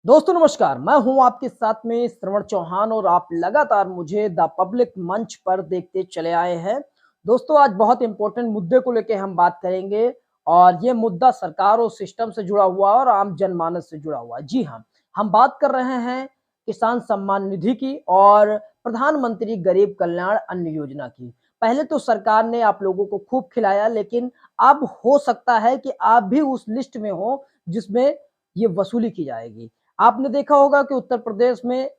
दोस्तों नमस्कार, मैं हूं आपके साथ में श्रवण चौहान और आप लगातार मुझे द पब्लिक मंच पर देखते चले आए हैं। दोस्तों आज बहुत इंपॉर्टेंट मुद्दे को लेकर हम बात करेंगे और ये मुद्दा सरकार और सिस्टम से जुड़ा हुआ और आम जनमानस से जुड़ा हुआ है। जी हाँ, हम बात कर रहे हैं किसान सम्मान निधि की और प्रधानमंत्री गरीब कल्याण अन्न योजना की। पहले तो सरकार ने आप लोगों को खूब खिलाया, लेकिन अब हो सकता है कि आप भी उस लिस्ट में हो जिसमें ये वसूली की जाएगी। आपने देखा होगा कि उत्तर प्रदेश में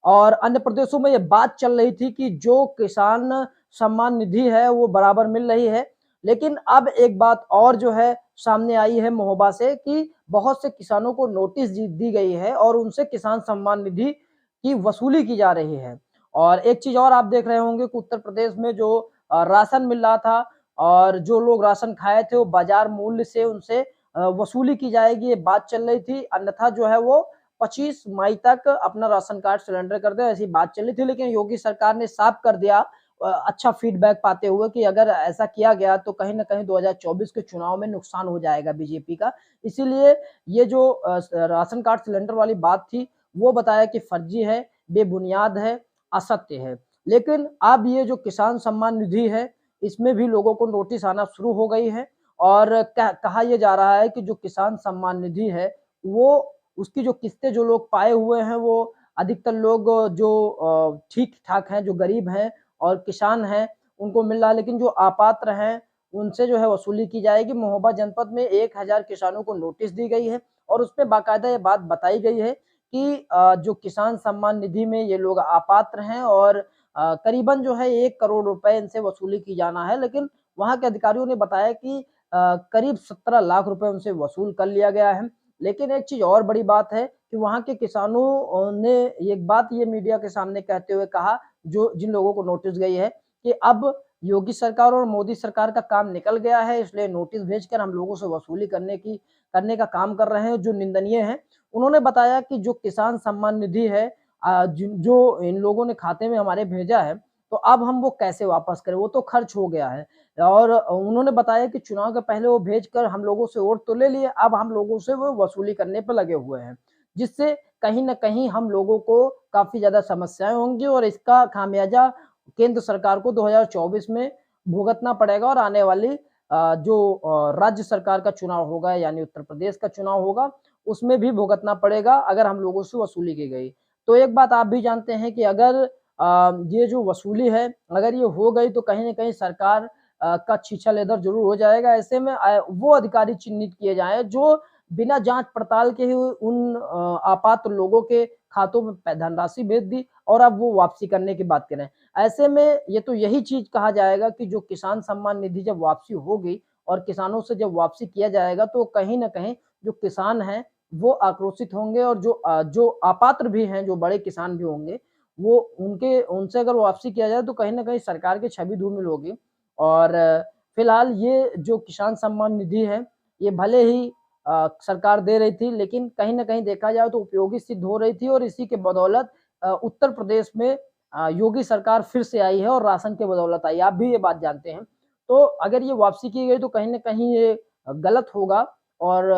और अन्य प्रदेशों में ये बात चल रही थी कि जो किसान सम्मान निधि है वो बराबर मिल रही है। लेकिन अब एक बात और जो है सामने आई है महोबा से कि बहुत से किसानों को नोटिस दी गई है और उनसे किसान सम्मान निधि की वसूली की जा रही है। और एक चीज और आप देख रहे होंगे कि उत्तर प्रदेश में जो राशन मिल रहा था और जो लोग राशन खाए थे वो बाजार मूल्य से उनसे वसूली की जाएगी, ये बात चल रही थी। अन्यथा जो है वो 25 मई तक अपना राशन कार्ड सरेंडर कर दे, ऐसी बात चली थी। लेकिन योगी सरकार ने साफ कर दिया अच्छा फीडबैक पाते हुए कि अगर ऐसा किया गया तो कहीं न कहीं 2024 के चुनाव में नुकसान हो जाएगा बीजेपी का। इसीलिए ये जो राशन कार्ड सिलेंडर वाली बात थी, वो बताया कि फर्जी है, बेबुनियाद है, असत्य है। लेकिन अब ये जो किसान सम्मान निधि है, इसमें भी लोगों को नोटिस आना शुरू हो गई है और कहा ये जा रहा है कि जो किसान सम्मान निधि है, वो उसकी जो किस्तें जो लोग पाए हुए हैं वो अधिकतर लोग जो ठीक-ठाक हैं, जो गरीब हैं और किसान हैं, उनको मिल रहा है। लेकिन जो अपात्र हैं, उनसे जो है वसूली की जाएगी। महोबा जनपद में 1000 किसानों को नोटिस दी गई है और उसमें बाकायदा ये बात बताई गई है कि जो किसान सम्मान निधि में ये लोग अपात्र हैं और करीबन जो है 1 करोड़ रुपए इनसे वसूली की जाना है। लेकिन वहाँ के अधिकारियों ने बताया कि करीब 17 लाख रुपए उनसे वसूल कर लिया गया है। लेकिन एक चीज़ और बड़ी बात है कि वहाँ के किसानों ने एक बात ये मीडिया के सामने कहते हुए कहा, जो जिन लोगों को नोटिस गई है कि अब योगी सरकार और मोदी सरकार का काम निकल गया है, इसलिए नोटिस भेजकर हम लोगों से वसूली करने का काम कर रहे हैं, जो निंदनीय है। उन्होंने बताया कि जो किसान सम्मान निधि है जो इन लोगों ने खाते में हमारे भेजा है, तो अब हम वो कैसे वापस करें? वो तो खर्च हो गया है। और उन्होंने बताया कि चुनाव के पहले वो भेजकर हम लोगों से वोट तो ले लिए, अब हम लोगों से वो वसूली करने पे लगे हुए हैं। जिससे कहीं न कहीं हम लोगों को काफ़ी ज़्यादा समस्याएँ होंगी और इसका खामियाज़ा केंद्र सरकार को 2024 में भुगतना पड़ेगा और आने वाली जो राज्य सरकार का चुनाव होगा यानी उत्तर प्रदेश का चुनाव होगा, उसमें भी भुगतना पड़ेगा अगर हम लोगों से वसूली की गई। तो एक बात आप भी जानते हैं कि अगर ये जो वसूली है, अगर ये हो गई तो कहीं न कहीं सरकार का छीछा लेदर ज़रूर हो जाएगा। ऐसे में वो अधिकारी चिन्हित किए जाएँ जो बिना जाँच-पड़ताल के ही उन अपात्र लोगों के खातों में धनराशि भेज दी और अब वो वापसी करने की बात करें। ऐसे में ये तो यही चीज़ कहा जाएगा कि जो किसान सम्मान निधि जब वापसी होगी और किसानों से जब वापसी किया जाएगा तो कहीं न कहीं जो किसान हैं, वो आक्रोशित होंगे और जो अपात्र भी हैं, जो बड़े किसान भी होंगे, वो उनके उनसे अगर वापसी किया जाए तो कहीं न कहीं सरकार की छवि धूमिल होगी। और फिलहाल ये जो किसान सम्मान निधि है, ये भले ही सरकार दे रही थी, लेकिन कहीं न कहीं देखा जाए तो उपयोगी सिद्ध हो रही थी और इसी के बदौलत उत्तर प्रदेश में योगी सरकार फिर से आई है और राशन के बदौलत आई है। आप भी ये बात जानते हैं। तो अगर ये वापसी की गई तो कहीं न कहीं ये गलत होगा और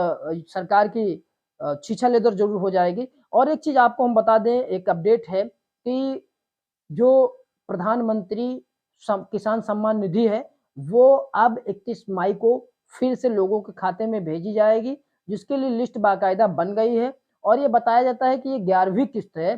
सरकार की छीछा लेदर ज़रूर हो जाएगी। और एक चीज़ आपको हम बता दें, एक अपडेट है कि जो प्रधानमंत्री किसान सम्मान निधि है, वो अब 31 मई को फिर से लोगों के खाते में भेजी जाएगी, जिसके लिए लिस्ट बाकायदा बन गई है और ये बताया जाता है कि ये 11वीं किस्त है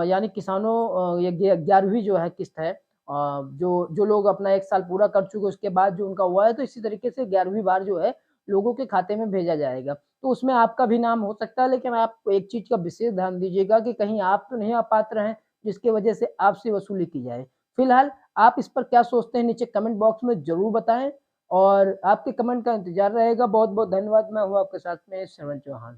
यानी किसानों ये 11वीं जो है किस्त है जो जो लोग अपना 1 साल पूरा कर चुके उसके बाद जो उनका हुआ है, तो इसी तरीके से 11वीं बार जो है लोगों के खाते में भेजा जाएगा। तो उसमें आपका भी नाम हो सकता है, लेकिन आप एक चीज़ का विशेष ध्यान दीजिएगा कि कहीं आप तो नहीं अपात्र हैं जिसकी वजह से आपसे वसूली की जाए। फिलहाल आप इस पर क्या सोचते हैं नीचे कमेंट बॉक्स में ज़रूर बताएँ और आपके कमेंट का इंतज़ार रहेगा। बहुत-बहुत धन्यवाद। मैं हूँ आपके साथ में श्रवण चौहान।